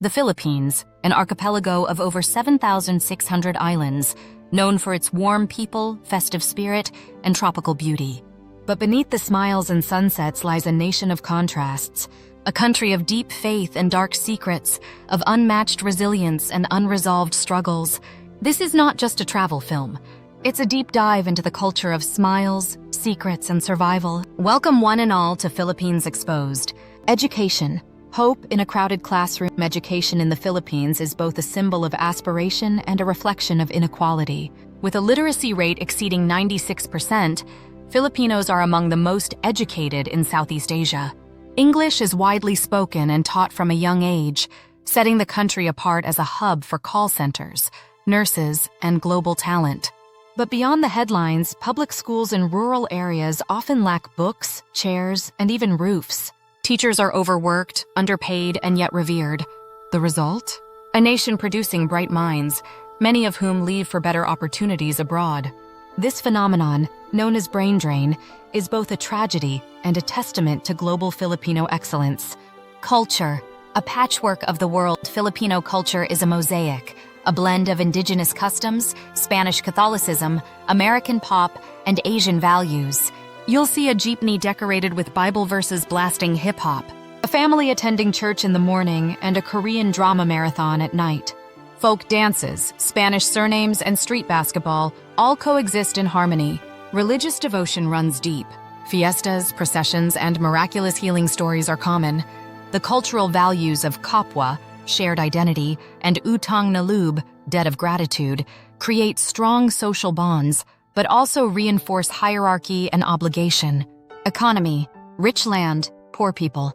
The Philippines, an archipelago of over 7,600 islands, known for its warm people, festive spirit, and tropical beauty. But beneath the smiles and sunsets lies a nation of contrasts, a country of deep faith and dark secrets, of unmatched resilience and unresolved struggles. This is not just a travel film. It's a deep dive into the culture of smiles, secrets, and survival. Welcome one and all to Philippines Exposed. Education. Hope in a crowded classroom. Education in the Philippines is both a symbol of aspiration and a reflection of inequality. With a literacy rate exceeding 96%, Filipinos are among the most educated in Southeast Asia. English is widely spoken and taught from a young age, setting the country apart as a hub for call centers, nurses, and global talent. But beyond the headlines, public schools in rural areas often lack books, chairs, and even roofs. Teachers are overworked, underpaid, and yet revered. The result? A nation producing bright minds, many of whom leave for better opportunities abroad. This phenomenon, known as brain drain, is both a tragedy and a testament to global Filipino excellence. Culture. A patchwork of the world. Filipino culture is a mosaic, a blend of indigenous customs, Spanish Catholicism, American pop, and Asian values. You'll see a jeepney decorated with Bible verses blasting hip-hop, a family attending church in the morning, and a Korean drama marathon at night. Folk dances, Spanish surnames, and street basketball all coexist in harmony. Religious devotion runs deep. Fiestas, processions, and miraculous healing stories are common. The cultural values of kapwa, shared identity, and utang na loob, debt of gratitude, create strong social bonds, but also reinforce hierarchy and obligation. Economy. Rich land, poor people.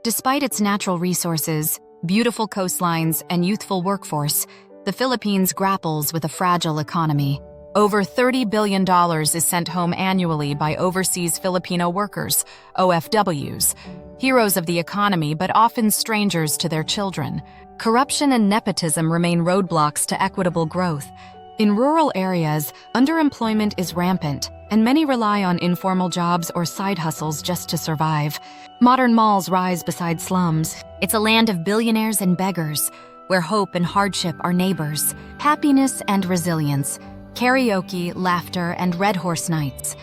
Despite its natural resources, beautiful coastlines, and youthful workforce, the Philippines grapples with a fragile economy. Over $30 billion is sent home annually by overseas Filipino workers, OFWs, heroes of the economy but often strangers to their children. Corruption and nepotism remain roadblocks to equitable growth. In rural areas, underemployment is rampant, and many rely on informal jobs or side hustles just to survive. Modern malls rise beside slums. It's a land of billionaires and beggars, where hope and hardship are neighbors. Happiness and resilience. Karaoke, laughter, and red horse nights.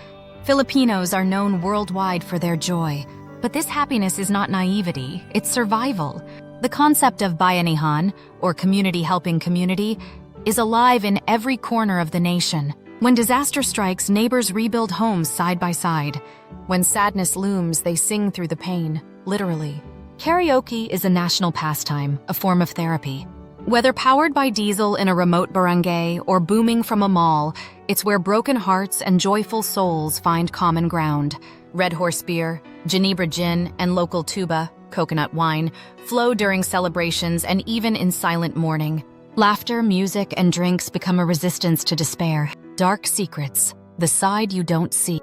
Filipinos are known worldwide for their joy, but this happiness is not naivety, it's survival. The concept of bayanihan, or community helping community, is alive in every corner of the nation. When disaster strikes, neighbors rebuild homes side by side. When sadness looms, they sing through the pain, literally. Karaoke is a national pastime, a form of therapy. Whether powered by diesel in a remote barangay or booming from a mall, it's where broken hearts and joyful souls find common ground. Red Horse beer, Ginebra gin, and local tuba, coconut wine, flow during celebrations and even in silent mourning. Laughter, music, and drinks become a resistance to despair. Dark secrets, the side you don't see.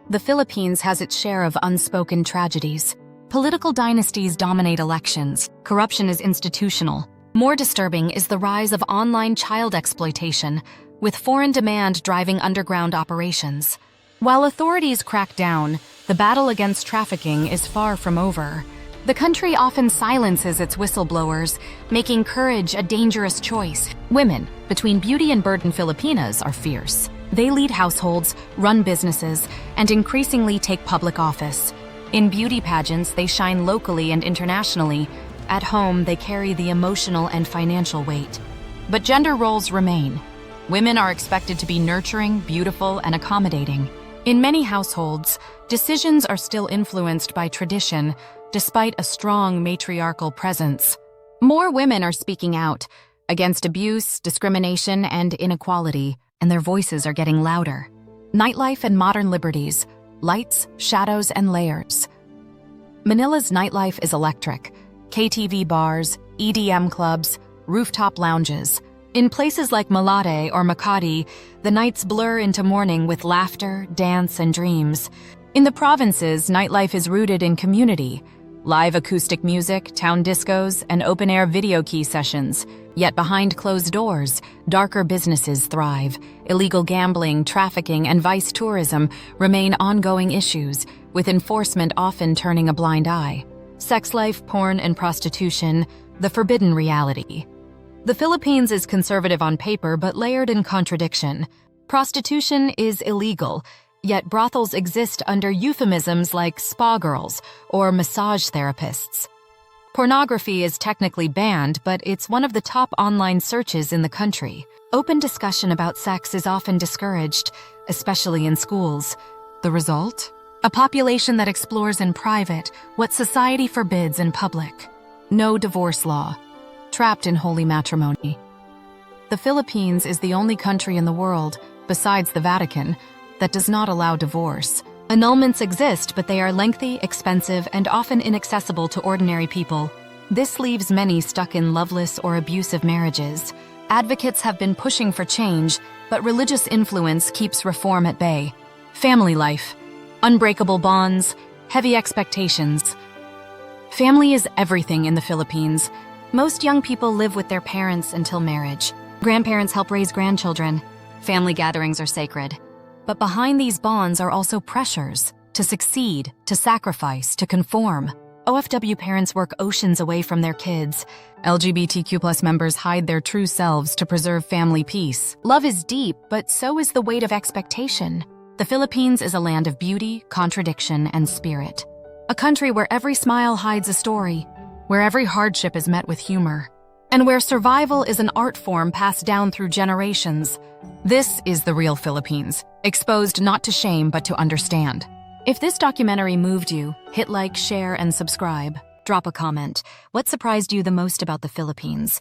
The Philippines has its share of unspoken tragedies. Political dynasties dominate elections. Corruption is institutional. More disturbing is the rise of online child exploitation, with foreign demand driving underground operations. While authorities crack down, the battle against trafficking is far from over. The country often silences its whistleblowers, making courage a dangerous choice. Women, between beauty and burden Filipinas, are fierce. They lead households, run businesses, and increasingly take public office. In beauty pageants, they shine locally and internationally. At home, they carry the emotional and financial weight. But gender roles remain. Women are expected to be nurturing, beautiful, and accommodating. In many households, decisions are still influenced by tradition, despite a strong matriarchal presence. More women are speaking out against abuse, discrimination, and inequality, and their voices are getting louder. Nightlife and modern liberties. Lights, shadows, and layers. Manila's nightlife is electric. KTV bars, EDM clubs, rooftop lounges. In places like Malate or Makati, the nights blur into morning with laughter, dance, and dreams. In the provinces, nightlife is rooted in community. Live acoustic music, town discos, and open-air video key sessions. Yet behind closed doors, darker businesses thrive. Illegal gambling, trafficking, and vice tourism remain ongoing issues, with enforcement often turning a blind eye. Sex life, porn, and prostitution, the forbidden reality. The Philippines is conservative on paper but layered in contradiction. Prostitution is illegal, yet brothels exist under euphemisms like spa girls or massage therapists. Pornography is technically banned, but it's one of the top online searches in the country. Open discussion about sex is often discouraged, especially in schools. The result? A population that explores in private what society forbids in public. No divorce law. Trapped in holy matrimony. The Philippines is the only country in the world, besides the Vatican, that does not allow divorce. Annulments exist, but they are lengthy, expensive, and often inaccessible to ordinary people. This leaves many stuck in loveless or abusive marriages. Advocates have been pushing for change, but religious influence keeps reform at bay. Family life. Unbreakable bonds. Heavy expectations. Family is everything in the Philippines. Most young people live with their parents until marriage. Grandparents help raise grandchildren. Family gatherings are sacred. But behind these bonds are also pressures to succeed, to sacrifice, to conform. OFW parents work oceans away from their kids. LGBTQ+ members hide their true selves to preserve family peace. Love is deep, but so is the weight of expectation. The Philippines is a land of beauty, contradiction, and spirit. A country where every smile hides a story, where every hardship is met with humor, and where survival is an art form passed down through generations. This is the real Philippines, exposed not to shame but to understand. If this documentary moved you, hit like, share, and subscribe. Drop a comment. What surprised you the most about the Philippines?